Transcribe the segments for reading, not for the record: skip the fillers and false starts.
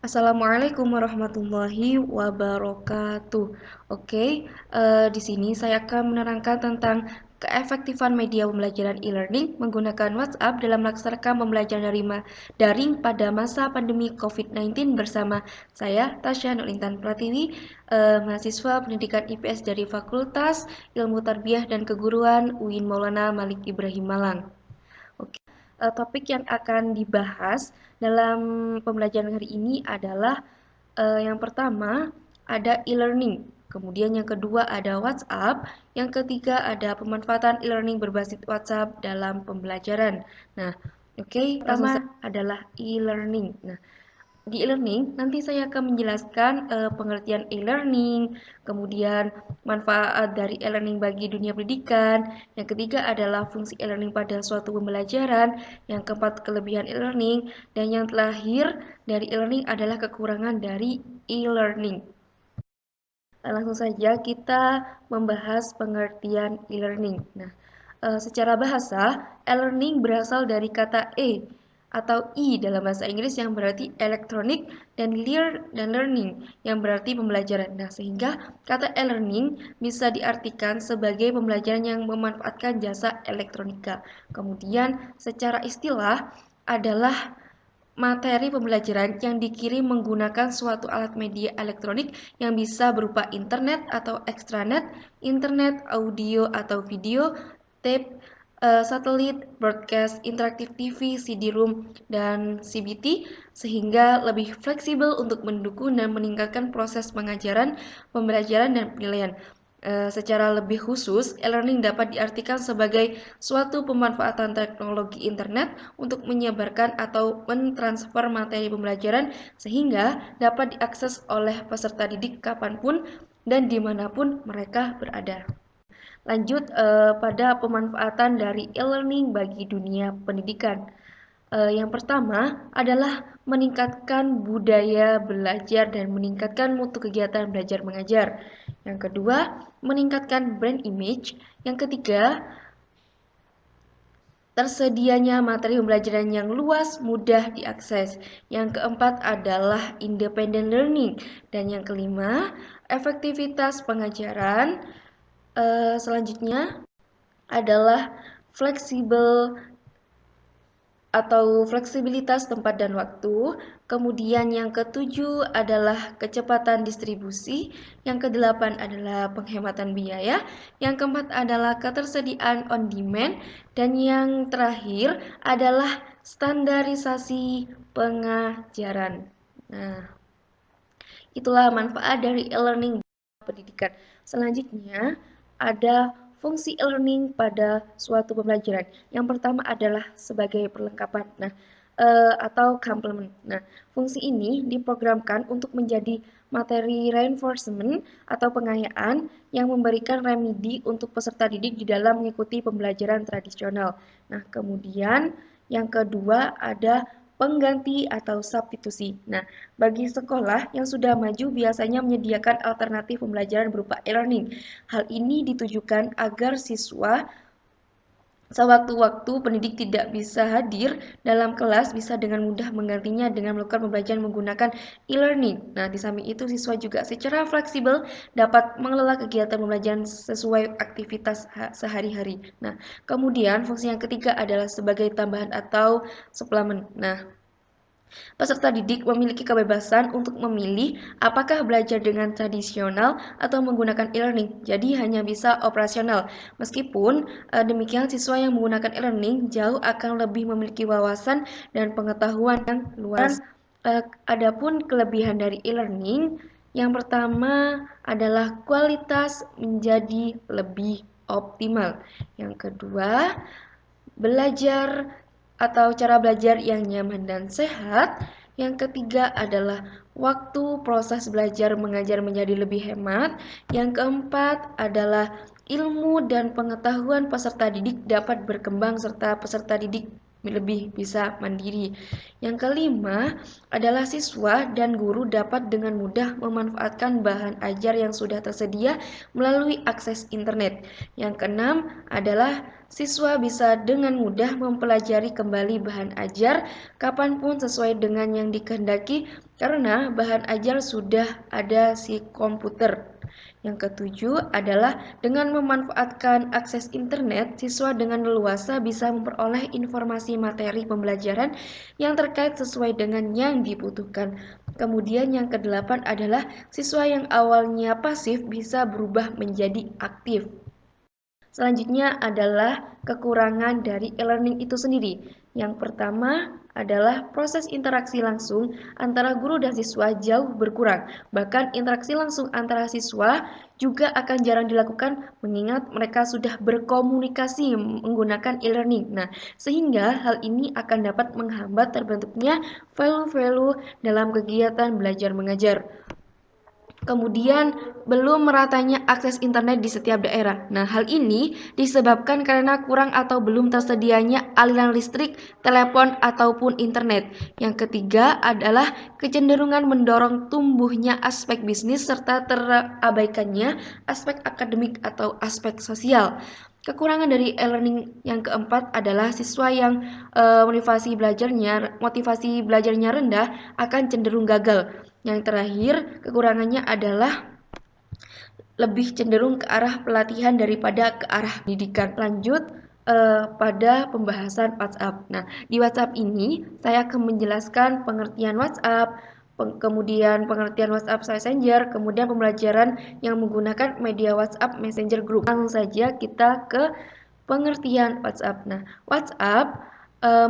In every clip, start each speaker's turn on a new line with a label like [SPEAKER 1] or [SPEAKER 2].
[SPEAKER 1] Assalamualaikum warahmatullahi wabarakatuh. Oke, di sini saya akan menerangkan tentang keefektifan media pembelajaran e-learning menggunakan WhatsApp dalam melaksanakan pembelajaran daring pada masa pandemi COVID-19 bersama saya, Tasya Nurintan Pratiwi, mahasiswa pendidikan IPS dari Fakultas Ilmu Tarbiyah dan Keguruan UIN Maulana Malik Ibrahim Malang. Oke, topik yang akan dibahas dalam pembelajaran hari ini adalah yang pertama ada e-learning, kemudian yang kedua ada WhatsApp, yang ketiga ada pemanfaatan e-learning berbasis WhatsApp dalam pembelajaran. Nah, oke, pertama adalah e-learning. Nah, di e-learning nanti saya akan menjelaskan pengertian e-learning, kemudian manfaat dari e-learning bagi dunia pendidikan. Yang ketiga adalah fungsi e-learning pada suatu pembelajaran. Yang keempat kelebihan e-learning, dan yang terakhir dari e-learning adalah kekurangan dari e-learning. Langsung saja kita membahas pengertian e-learning. Nah, secara bahasa, e-learning berasal dari kata atau dalam bahasa Inggris yang berarti elektronik, dan learning yang berarti pembelajaran. Nah, sehingga kata e-learning bisa diartikan sebagai pembelajaran yang memanfaatkan jasa elektronika. Kemudian secara istilah adalah materi pembelajaran yang dikirim menggunakan suatu alat media elektronik yang bisa berupa internet atau extranet, internet, audio atau video, tape, satelit, broadcast, interaktif TV, CD-ROM, dan CBT, sehingga lebih fleksibel untuk mendukung dan meningkatkan proses pengajaran, pembelajaran, dan penilaian. Secara lebih khusus, e-learning dapat diartikan sebagai suatu pemanfaatan teknologi internet untuk menyebarkan atau mentransfer materi pembelajaran sehingga dapat diakses oleh peserta didik kapanpun dan dimanapun mereka berada. Lanjut pada pemanfaatan dari e-learning bagi dunia pendidikan. Yang pertama adalah meningkatkan budaya belajar dan meningkatkan mutu kegiatan belajar mengajar. Yang kedua, meningkatkan brand image. Yang ketiga, tersedianya materi pembelajaran yang luas, mudah diakses. Yang keempat adalah independent learning. Dan yang kelima, efektivitas pengajaran. Selanjutnya adalah fleksibel atau fleksibilitas tempat dan waktu. Kemudian yang ketujuh adalah kecepatan distribusi. Yang kedelapan adalah penghematan biaya. Yang keempat adalah ketersediaan on demand. Dan yang terakhir adalah standarisasi pengajaran. Nah, itulah manfaat dari e-learning pendidikan. Selanjutnya ada fungsi e-learning pada suatu pembelajaran. Yang pertama adalah sebagai perlengkapan. Nah, atau complement. Nah, fungsi ini diprogramkan untuk menjadi materi reinforcement atau pengayaan yang memberikan remedi untuk peserta didik di dalam mengikuti pembelajaran tradisional. Nah, kemudian yang kedua ada pengganti atau substitusi. Nah, bagi sekolah yang sudah maju biasanya menyediakan alternatif pembelajaran berupa e-learning. Hal ini ditujukan agar siswa sewaktu-waktu pendidik tidak bisa hadir dalam kelas bisa dengan mudah menggantinya dengan melakukan pembelajaran menggunakan e-learning. Nah, di samping itu siswa juga secara fleksibel dapat mengelola kegiatan pembelajaran sesuai aktivitas sehari-hari. Nah, kemudian fungsi yang ketiga adalah sebagai tambahan atau suplemen. Nah, peserta didik memiliki kebebasan untuk memilih apakah belajar dengan tradisional atau menggunakan e-learning. Jadi hanya bisa operasional. Meskipun demikian siswa yang menggunakan e-learning jauh akan lebih memiliki wawasan dan pengetahuan yang luas. Adapun kelebihan dari e-learning, yang pertama adalah kualitas menjadi lebih optimal. Yang kedua, belajar atau cara belajar yang nyaman dan sehat. Yang ketiga adalah waktu proses belajar mengajar menjadi lebih hemat. Yang keempat adalah ilmu dan pengetahuan peserta didik dapat berkembang serta peserta didik lebih bisa mandiri. Yang kelima adalah siswa dan guru dapat dengan mudah memanfaatkan bahan ajar yang sudah tersedia melalui akses internet. Yang keenam adalah siswa bisa dengan mudah mempelajari kembali bahan ajar kapanpun sesuai dengan yang dikehendaki karena bahan ajar sudah ada di komputer. Yang ketujuh adalah dengan memanfaatkan akses internet, siswa dengan leluasa bisa memperoleh informasi materi pembelajaran yang terkait sesuai dengan yang dibutuhkan. Kemudian yang kedelapan adalah siswa yang awalnya pasif bisa berubah menjadi aktif. Selanjutnya adalah kekurangan dari e-learning itu sendiri. Yang pertama adalah proses interaksi langsung antara guru dan siswa jauh berkurang. Bahkan interaksi langsung antara siswa juga akan jarang dilakukan mengingat mereka sudah berkomunikasi menggunakan e-learning. Nah, sehingga hal ini akan dapat menghambat terbentuknya value-value dalam kegiatan belajar mengajar. Kemudian belum meratanya akses internet di setiap daerah. Nah, hal ini disebabkan karena kurang atau belum tersedianya aliran listrik, telepon, ataupun internet. Yang ketiga adalah kecenderungan mendorong tumbuhnya aspek bisnis serta terabaikannya aspek akademik atau aspek sosial. Kekurangan dari e-learning yang keempat adalah siswa yang motivasi belajarnya rendah akan cenderung gagal. Yang terakhir, kekurangannya adalah lebih cenderung ke arah pelatihan daripada ke arah pendidikan. Lanjut pada pembahasan WhatsApp. Nah, di WhatsApp ini saya akan menjelaskan pengertian WhatsApp, kemudian pengertian WhatsApp Messenger, kemudian pembelajaran yang menggunakan media WhatsApp Messenger Group. Langsung saja kita ke pengertian WhatsApp. Nah, WhatsApp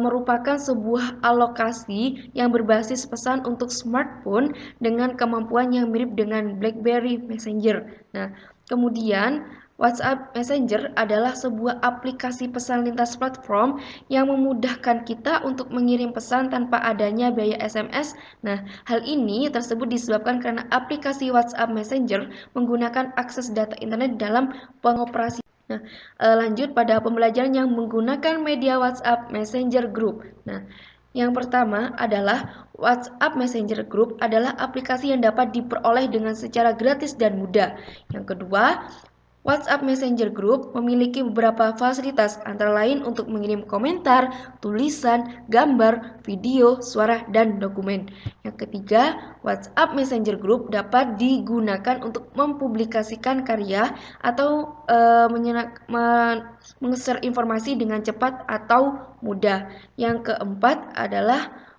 [SPEAKER 1] merupakan sebuah alokasi yang berbasis pesan untuk smartphone dengan kemampuan yang mirip dengan BlackBerry Messenger. Nah, kemudian WhatsApp Messenger adalah sebuah aplikasi pesan lintas platform yang memudahkan kita untuk mengirim pesan tanpa adanya biaya SMS. Nah, hal ini tersebut disebabkan karena aplikasi WhatsApp Messenger menggunakan akses data internet dalam pengoperasian. Nah, lanjut pada pembelajaran yang menggunakan media WhatsApp Messenger Group. Nah, yang pertama adalah WhatsApp Messenger Group adalah aplikasi yang dapat diperoleh dengan secara gratis dan mudah. Yang kedua, WhatsApp Messenger Group memiliki beberapa fasilitas antara lain untuk mengirim komentar, tulisan, gambar, video, suara, dan dokumen. Yang ketiga, WhatsApp Messenger Group dapat digunakan untuk mempublikasikan karya atau meng-share informasi dengan cepat atau mudah. Yang keempat adalah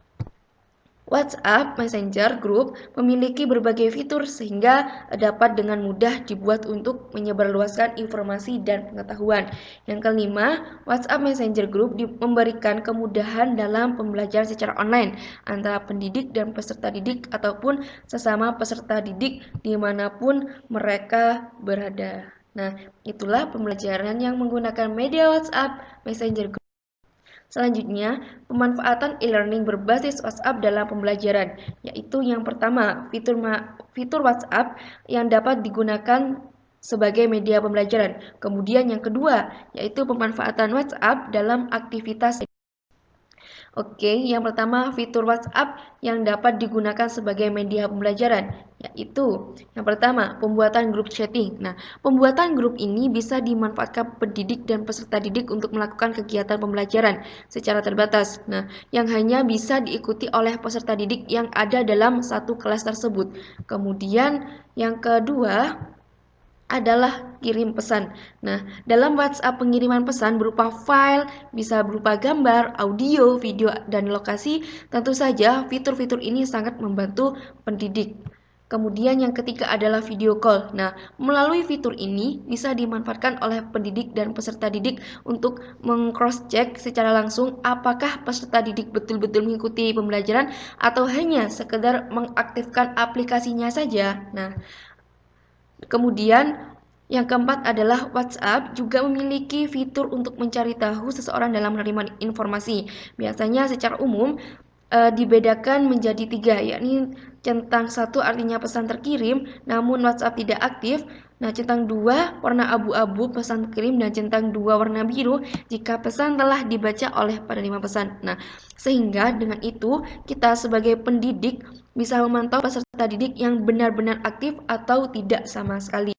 [SPEAKER 1] WhatsApp Messenger Group memiliki berbagai fitur sehingga dapat dengan mudah dibuat untuk menyebarluaskan informasi dan pengetahuan. Yang kelima, WhatsApp Messenger Group memberikan kemudahan dalam pembelajaran secara online antara pendidik dan peserta didik ataupun sesama peserta didik dimanapun mereka berada. Nah, itulah pembelajaran yang menggunakan media WhatsApp Messenger Group. Selanjutnya, pemanfaatan e-learning berbasis WhatsApp dalam pembelajaran, yaitu yang pertama, fitur WhatsApp yang dapat digunakan sebagai media pembelajaran. Kemudian yang kedua, yaitu pemanfaatan WhatsApp dalam aktivitas. Oke, yang pertama fitur WhatsApp yang dapat digunakan sebagai media pembelajaran, yaitu yang pertama pembuatan grup chatting. Nah, pembuatan grup ini bisa dimanfaatkan pendidik dan peserta didik untuk melakukan kegiatan pembelajaran secara terbatas. Nah, yang hanya bisa diikuti oleh peserta didik yang ada dalam satu kelas tersebut. Kemudian yang kedua adalah kirim pesan. Nah, dalam WhatsApp pengiriman pesan berupa file, bisa berupa gambar, audio, video, dan lokasi, tentu saja fitur-fitur ini sangat membantu pendidik. Kemudian yang ketiga adalah video call. Nah, melalui fitur ini bisa dimanfaatkan oleh pendidik dan peserta didik untuk meng-cross-check secara langsung apakah peserta didik betul-betul mengikuti pembelajaran atau hanya sekedar mengaktifkan aplikasinya saja. Nah, kemudian yang keempat adalah WhatsApp juga memiliki fitur untuk mencari tahu seseorang dalam menerima informasi. Biasanya secara umum dibedakan menjadi 3, yakni centang 1 artinya pesan terkirim, namun WhatsApp tidak aktif. Nah, centang 2 warna abu-abu pesan terkirim dan centang 2 warna biru jika pesan telah dibaca oleh penerima pesan. Nah, sehingga dengan itu kita sebagai pendidik bisa memantau peserta didik yang benar-benar aktif atau tidak sama sekali.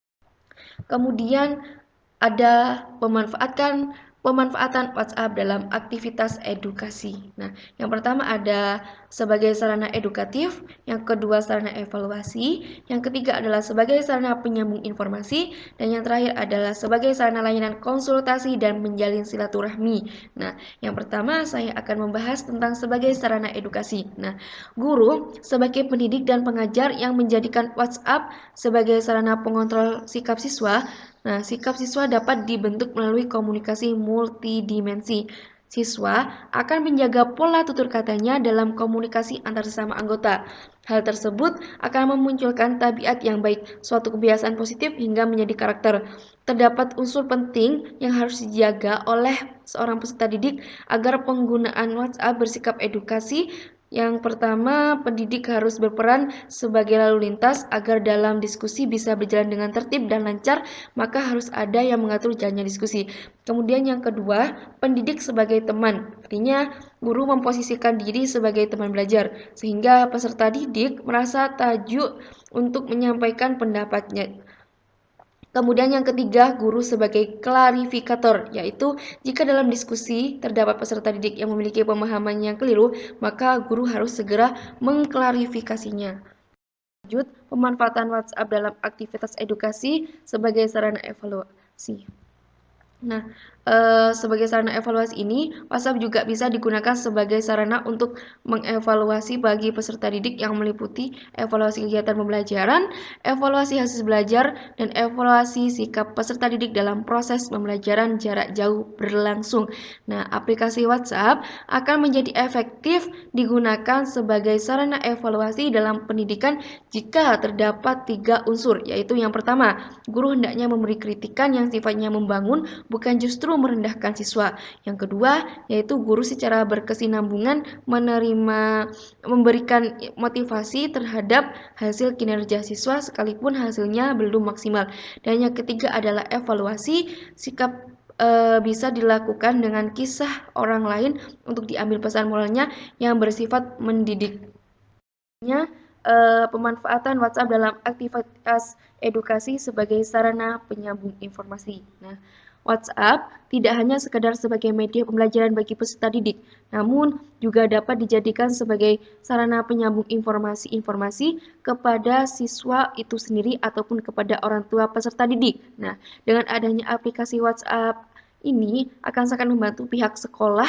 [SPEAKER 1] Kemudian ada memanfaatkan Pemanfaatan WhatsApp dalam aktivitas edukasi. Nah, yang pertama ada sebagai sarana edukatif, yang kedua sarana evaluasi, yang ketiga adalah sebagai sarana penyambung informasi, dan yang terakhir adalah sebagai sarana layanan konsultasi dan menjalin silaturahmi. Nah, yang pertama saya akan membahas tentang sebagai sarana edukasi. Nah, guru sebagai pendidik dan pengajar yang menjadikan WhatsApp sebagai sarana pengontrol sikap siswa. Nah, sikap siswa dapat dibentuk melalui komunikasi multidimensi. Siswa akan menjaga pola tutur katanya dalam komunikasi antar sesama anggota. Hal tersebut akan memunculkan tabiat yang baik, suatu kebiasaan positif hingga menjadi karakter. Terdapat unsur penting yang harus dijaga oleh seorang peserta didik agar penggunaan WhatsApp bersikap edukasi. Yang pertama, pendidik harus berperan sebagai lalu lintas agar dalam diskusi bisa berjalan dengan tertib dan lancar, maka harus ada yang mengatur jalannya diskusi. Kemudian yang kedua, pendidik sebagai teman. Artinya, guru memposisikan diri sebagai teman belajar, sehingga peserta didik merasa tajuk untuk menyampaikan pendapatnya. Kemudian yang ketiga, guru sebagai klarifikator, yaitu jika dalam diskusi terdapat peserta didik yang memiliki pemahaman yang keliru, maka guru harus segera mengklarifikasinya. Lanjut, pemanfaatan WhatsApp dalam aktivitas edukasi sebagai sarana evaluasi. Nah, sebagai sarana evaluasi ini, WhatsApp juga bisa digunakan sebagai sarana untuk mengevaluasi bagi peserta didik yang meliputi evaluasi kegiatan pembelajaran, evaluasi hasil belajar, dan evaluasi sikap peserta didik dalam proses pembelajaran jarak jauh berlangsung. Nah, aplikasi WhatsApp akan menjadi efektif digunakan sebagai sarana evaluasi dalam pendidikan jika terdapat 3 unsur, yaitu yang pertama, guru hendaknya memberi kritikan yang sifatnya membangun, bukan justru merendahkan siswa. Yang kedua, yaitu guru secara berkesinambungan memberikan motivasi terhadap hasil kinerja siswa sekalipun hasilnya belum maksimal. Dan yang ketiga adalah evaluasi, sikap bisa dilakukan dengan kisah orang lain untuk diambil pesan moralnya yang bersifat mendidik. Pemanfaatan WhatsApp dalam aktivitas edukasi sebagai sarana penyambung informasi. Nah, WhatsApp tidak hanya sekedar sebagai media pembelajaran bagi peserta didik, namun juga dapat dijadikan sebagai sarana penyambung informasi-informasi kepada siswa itu sendiri ataupun kepada orang tua peserta didik. Nah, dengan adanya aplikasi WhatsApp ini akan sangat membantu pihak sekolah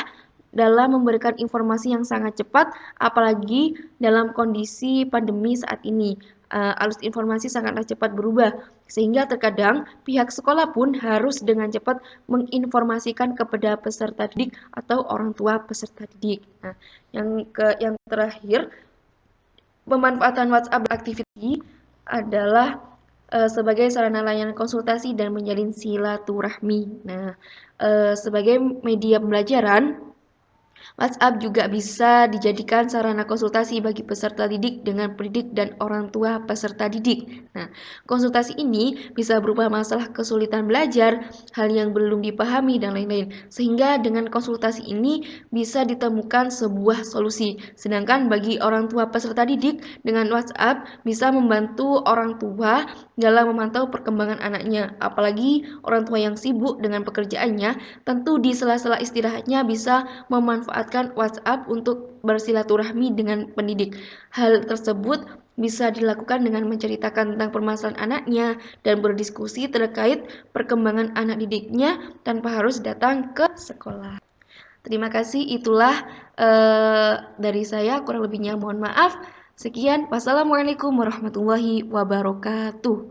[SPEAKER 1] dalam memberikan informasi yang sangat cepat, apalagi dalam kondisi pandemi saat ini. Arus informasi sangatlah cepat berubah, sehingga terkadang pihak sekolah pun harus dengan cepat menginformasikan kepada peserta didik atau orang tua peserta didik. Nah, yang terakhir, pemanfaatan WhatsApp activity adalah sebagai sarana layanan konsultasi dan menjalin silaturahmi. Nah, sebagai media pembelajaran, WhatsApp juga bisa dijadikan sarana konsultasi bagi peserta didik dengan pendidik dan orang tua peserta didik. Nah, konsultasi ini bisa berupa masalah kesulitan belajar, hal yang belum dipahami, dan lain-lain. Sehingga dengan konsultasi ini bisa ditemukan sebuah solusi. Sedangkan bagi orang tua peserta didik, dengan WhatsApp bisa membantu orang tua dalam memantau perkembangan anaknya. Apalagi orang tua yang sibuk dengan pekerjaannya, tentu di sela-sela istirahatnya bisa memanfaatkan WhatsApp untuk bersilaturahmi dengan pendidik. Hal tersebut bisa dilakukan dengan menceritakan tentang permasalahan anaknya dan berdiskusi terkait perkembangan anak didiknya tanpa harus datang ke sekolah. Terima kasih, itulah dari saya, kurang lebihnya mohon maaf. Sekian, wassalamualaikum warahmatullahi wabarakatuh.